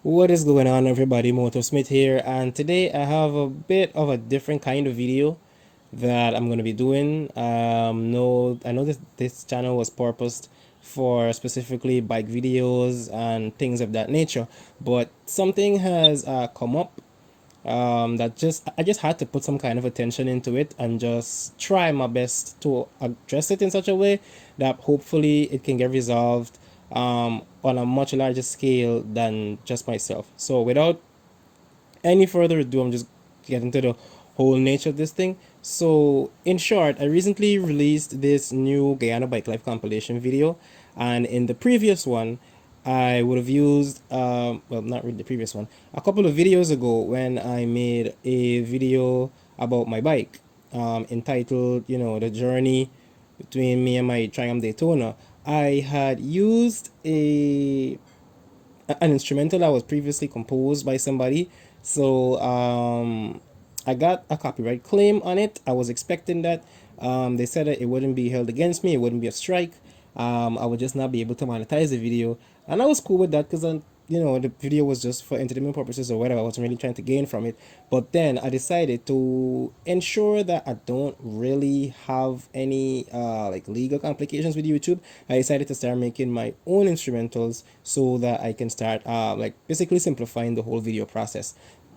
What is going on, everybody? Moto Smith here, and today I have a bit of a different kind of video that I'm going to be doing. No, I know this channel was purposed for specifically bike videos and things of that nature, but something has come up that just I just had to put some kind of attention into it and just try my best to address it in such a way that hopefully it can get resolved on a much larger scale than just myself. So without any further ado, I'm just getting to the whole nature of this thing. So in short, I recently released this new Guyana Bike Life compilation video, and in the previous one, I would have used well, not really the previous one, a couple of videos ago when I made a video about my bike, entitled, the journey between me and my Triumph Daytona. I had used an instrumental that was previously composed by somebody. So I got a copyright claim on it. I was expecting that. They said that it wouldn't be held against me. It wouldn't be a strike. I would just not be able to monetize the video, and I was cool with that because the video was just for entertainment purposes or whatever. I wasn't really trying to gain from it. But then I decided to ensure that I don't really have any like legal complications with YouTube. I decided to start making my own instrumentals so that I can start like basically simplifying the whole video process.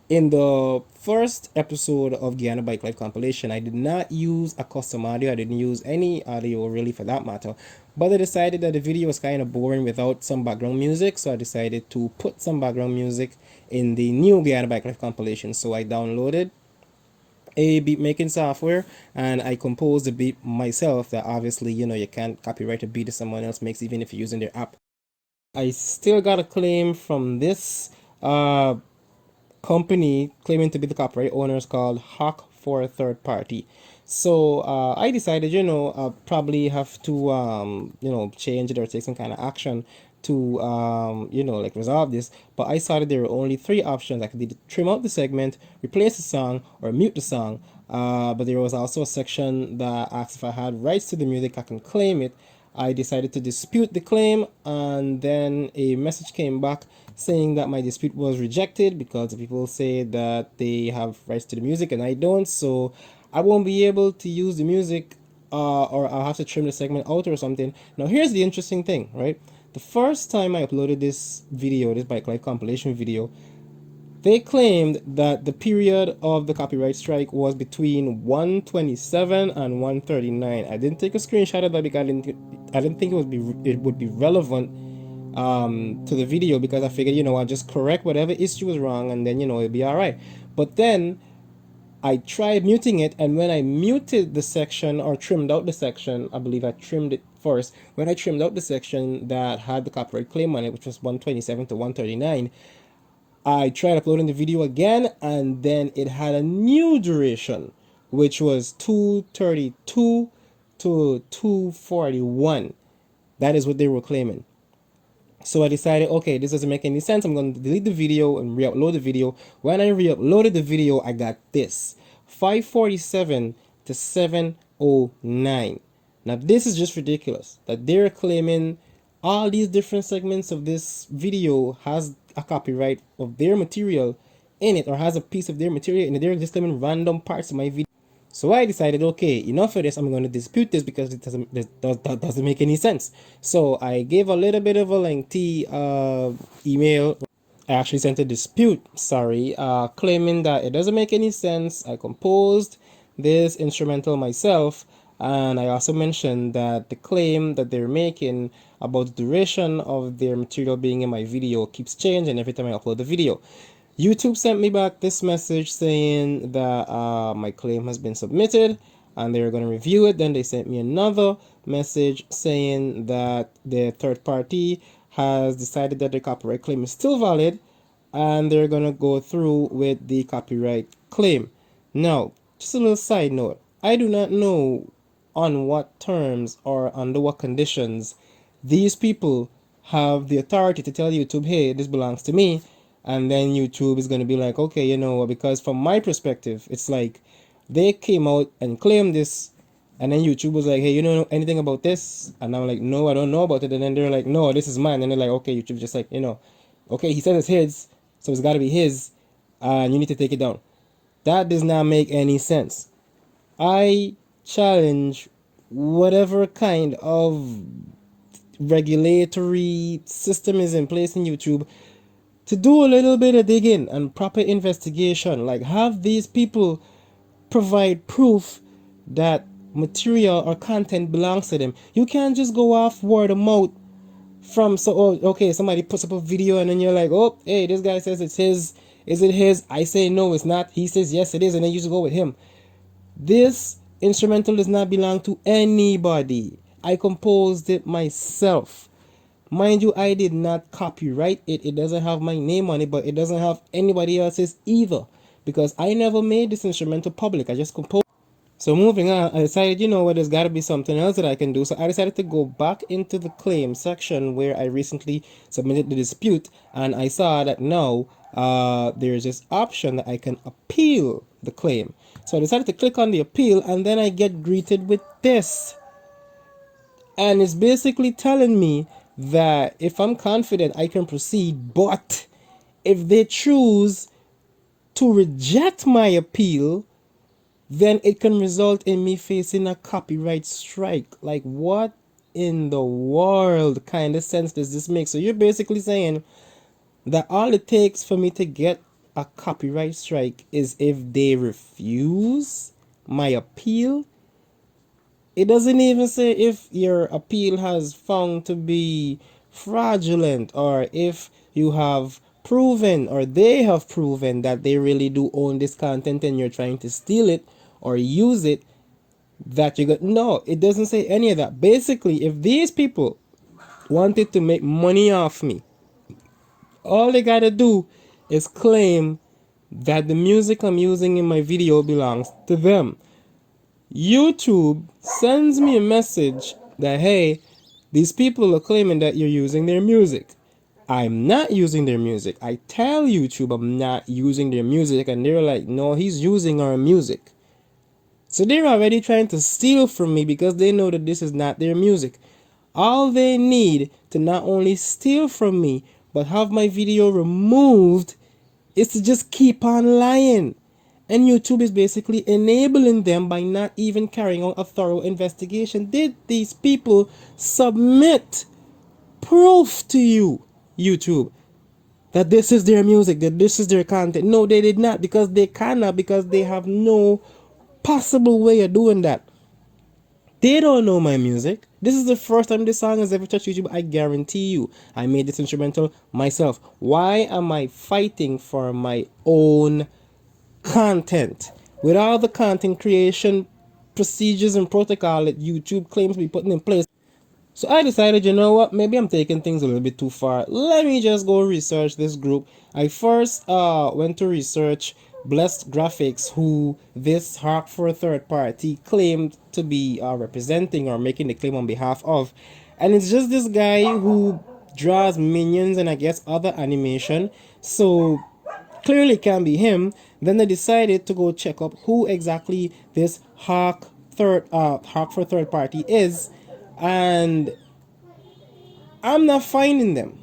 In the first episode of Guyana Bike Life compilation, I did not use a custom audio. I didn't use any audio really for that matter. But I decided that the video was kind of boring without some background music, so I decided to put some background music in the new Guyana Bike Life compilation. So I downloaded a beat making software and I composed the beat myself. That obviously, you can't copyright a beat that someone else makes even if you're using their app. I still got a claim from this uh company claiming to be the copyright owners called HAAWK for a third party. So I decided, I'll probably have to, change it or take some kind of action to, like resolve this. But I saw that there were only three options. I could either trim out the segment, replace the song, or mute the song. But there was also a section that asked if I had rights to the music, I can claim it. I decided to dispute the claim, and then a message came back saying that my dispute was rejected because the people say that they have rights to the music and I don't, so I won't be able to use the music, or I'll have to trim the segment out or something. Now, here's the interesting thing, right? The first time I uploaded this video, this Bike Life compilation video, they claimed that the period of the copyright strike was between 127 and 139. I didn't take a screenshot of that because I didn't think it would be relevant to the video, because I figured, I'll just correct whatever issue was wrong and then, it'll be all right. But then I tried muting it, and when I muted the section or trimmed out the section, I believe I trimmed it first. When I trimmed out the section that had the copyright claim on it, which was 127 to 139, I tried uploading the video again, and then it had a new duration, which was 232 to 241. That is what they were claiming. So I decided, okay, this doesn't make any sense. I'm going to delete the video and re-upload the video. When I re-uploaded the video, I got this 547 to 709. Now, this is just ridiculous that they're claiming all these different segments of this video has a copyright of their material in it, or has a piece of their material, and they're just claiming random parts of my video. So I decided, okay, enough of this. I'm going to dispute this because that doesn't make any sense. So I gave a little bit of a lengthy email. I actually sent a dispute, sorry, claiming that it doesn't make any sense. I composed this instrumental myself, and I also mentioned that the claim that they're making about the duration of their material being in my video keeps changing every time I upload the video. YouTube sent me back this message saying that my claim has been submitted and they're going to review it. Then they sent me another message saying that the third party has decided that the copyright claim is still valid and they're going to go through with the copyright claim. Now, just a little side note, I do not know on what terms or under what conditions these people have the authority to tell YouTube, hey, this belongs to me. And then YouTube is going to be like, okay, because from my perspective, it's like they came out and claimed this, and then YouTube was like, hey, you know anything about this? And I'm like, no, I don't know about it. And then they're like, no, this is mine. And they're like, okay, YouTube just like, Okay, he says it's his, so it's got to be his, and you need to take it down. That does not make any sense. I challenge whatever kind of regulatory system is in place in YouTube to do a little bit of digging and proper investigation. Like, have these people provide proof that material or content belongs to them. You can't just go off word of mouth from, so, oh, okay, somebody puts up a video and then you're like, oh, hey, this guy says it's his. Is it his? I say no, it's not. He says yes, it is, and then you just go with him. This instrumental does not belong to anybody. I composed it myself. Mind you, I did not copyright it. It doesn't have my name on it, but it doesn't have anybody else's either. Because I never made this instrumental public. I just composed. So moving on, I decided, you know what, there's got to be something else that I can do. So I decided to go back into the claim section where I recently submitted the dispute, and I saw that now there's this option that I can appeal the claim. So I decided to click on the appeal, and then I get greeted with this. And it's basically telling me that if I'm confident, I can proceed, but if they choose to reject my appeal, then it can result in me facing a copyright strike. Like, what in the world kind of sense does this make? So you're basically saying that all it takes for me to get a copyright strike is if they refuse my appeal. It doesn't even say if your appeal has found to be fraudulent, or if you have proven, or they have proven that they really do own this content and you're trying to steal it or use it, that you got. No, it doesn't say any of that. Basically, if these people wanted to make money off me, all they gotta do is claim that the music I'm using in my video belongs to them. YouTube sends me a message that, hey, these people are claiming that you're using their music. I'm not using their music. I tell YouTube I'm not using their music, and they're like, no, he's using our music. So they're already trying to steal from me because they know that this is not their music. All they need to not only steal from me, but have my video removed, is to just keep on lying. And YouTube is basically enabling them by not even carrying out a thorough investigation. Did these people submit proof to you, YouTube, that this is their music, that this is their content? No, they did not, because they cannot, because they have no possible way of doing that. They don't know my music. This is the first time this song has ever touched YouTube. I guarantee you. I made this instrumental myself. Why am I fighting for my own content with all the content creation procedures and protocol that YouTube claims to be putting in place? So I decided, you know what, maybe I'm taking things a little bit too far. Let me just go research this group. I first went to research Blessed Graphics, who this HAAWK for a third party claimed to be representing or making the claim on behalf of. And it's just this guy who draws minions and I guess other animation. So clearly can be him. Then they decided to go check up who exactly this HAAWK for third party is, and I'm not finding them.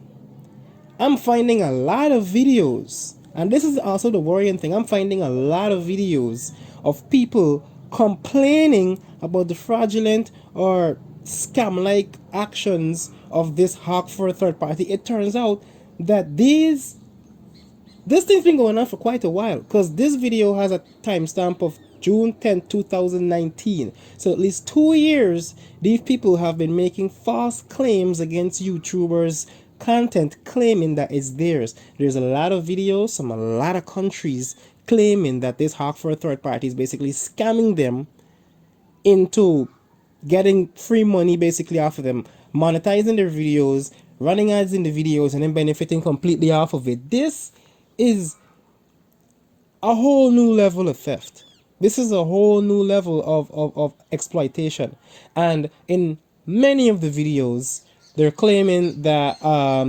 I'm finding a lot of videos, and this is also the worrying thing. I'm finding a lot of videos of people complaining about the fraudulent or scam-like actions of this HAAWK for a third party. It turns out that this thing's been going on for quite a while, because this video has a timestamp of June 10th, 2019. So at least 2 years, these people have been making false claims against YouTubers' content, claiming that it's theirs. There's a lot of videos from a lot of countries claiming that this HAAWK for a third party is basically scamming them into getting free money basically off of them, monetizing their videos, running ads in the videos, and then benefiting completely off of it. This is a whole new level of theft. This is a whole new level of exploitation. And in many of the videos, they're claiming that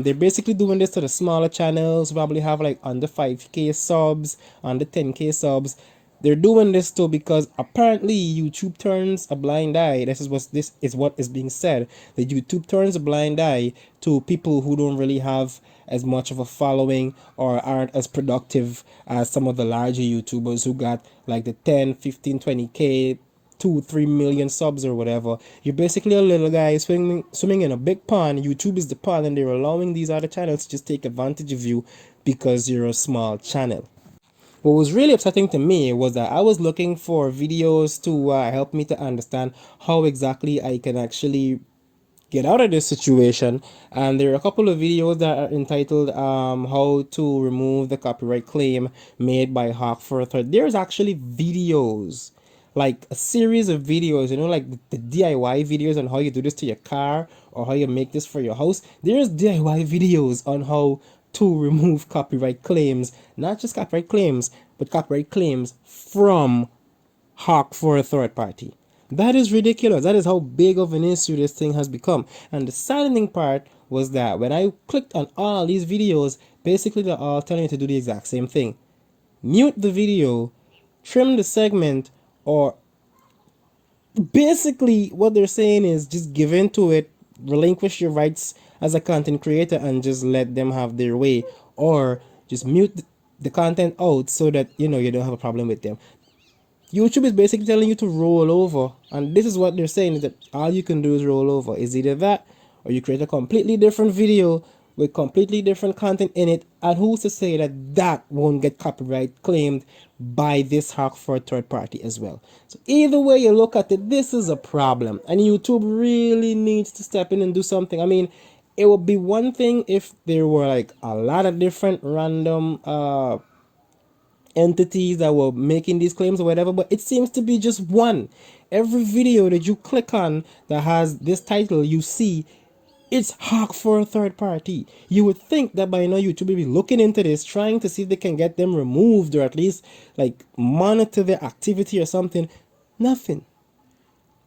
they're basically doing this to the smaller channels, probably have like under 5K subs, under 10K subs. They're doing this too because apparently YouTube turns a blind eye. This is what is being said. That YouTube turns a blind eye to people who don't really have as much of a following or aren't as productive as some of the larger YouTubers who got like the 10, 15, 20K, 2, 3 million subs or whatever. You're basically a little guy swimming in a big pond. YouTube is the pond, and they're allowing these other channels to just take advantage of you because you're a small channel. What was really upsetting to me was that I was looking for videos to help me to understand how exactly I can actually get out of this situation, and there are a couple of videos that are entitled how to remove the copyright claim made by HAAWK for a third. There's actually videos, like a series of videos, like the DIY videos on how you do this to your car or how you make this for your house. There's DIY videos on how to remove copyright claims, not just copyright claims, but copyright claims from HAAWK for a third party. That is ridiculous. That is how big of an issue this thing has become. And the saddening part was that when I clicked on all these videos, basically they're all telling you to do the exact same thing. Mute the video, trim the segment, or basically what they're saying is just give in to it, relinquish your rights as a content creator and just let them have their way, or just mute the content out so that you don't have a problem with them. YouTube is basically telling you to roll over, and this is what they're saying, is that all you can do is roll over. Is either that or you create a completely different video with completely different content in it, and who's to say that that won't get copyright claimed by this HAAWK for a third party as well. So either way you look at it, this is a problem, and YouTube really needs to step in and do something. I mean, it would be one thing if there were like a lot of different random entities that were making these claims or whatever, but it seems to be just one. Every video that you click on that has this title, you see it's HAAWK for a third party. You would think that by now YouTube would be looking into this, trying to see if they can get them removed or at least like monitor their activity or something. Nothing.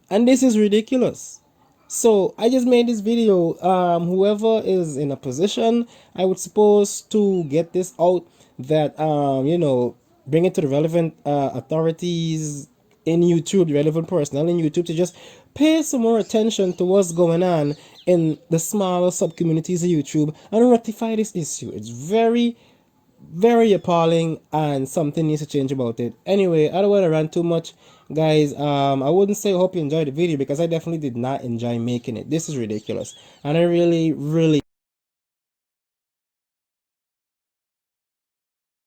And this is ridiculous. So I just made this video. Whoever is in a position, I would suppose, to get this out, that bring it to the relevant authorities in YouTube, the relevant personnel in YouTube, to just pay some more attention to what's going on in the smaller sub communities of YouTube and rectify this issue. It's very, very appalling, and something needs to change about it. Anyway, I don't want to rant too much, guys. I wouldn't say I hope you enjoyed the video, because I definitely did not enjoy making it. This is ridiculous, and I really, really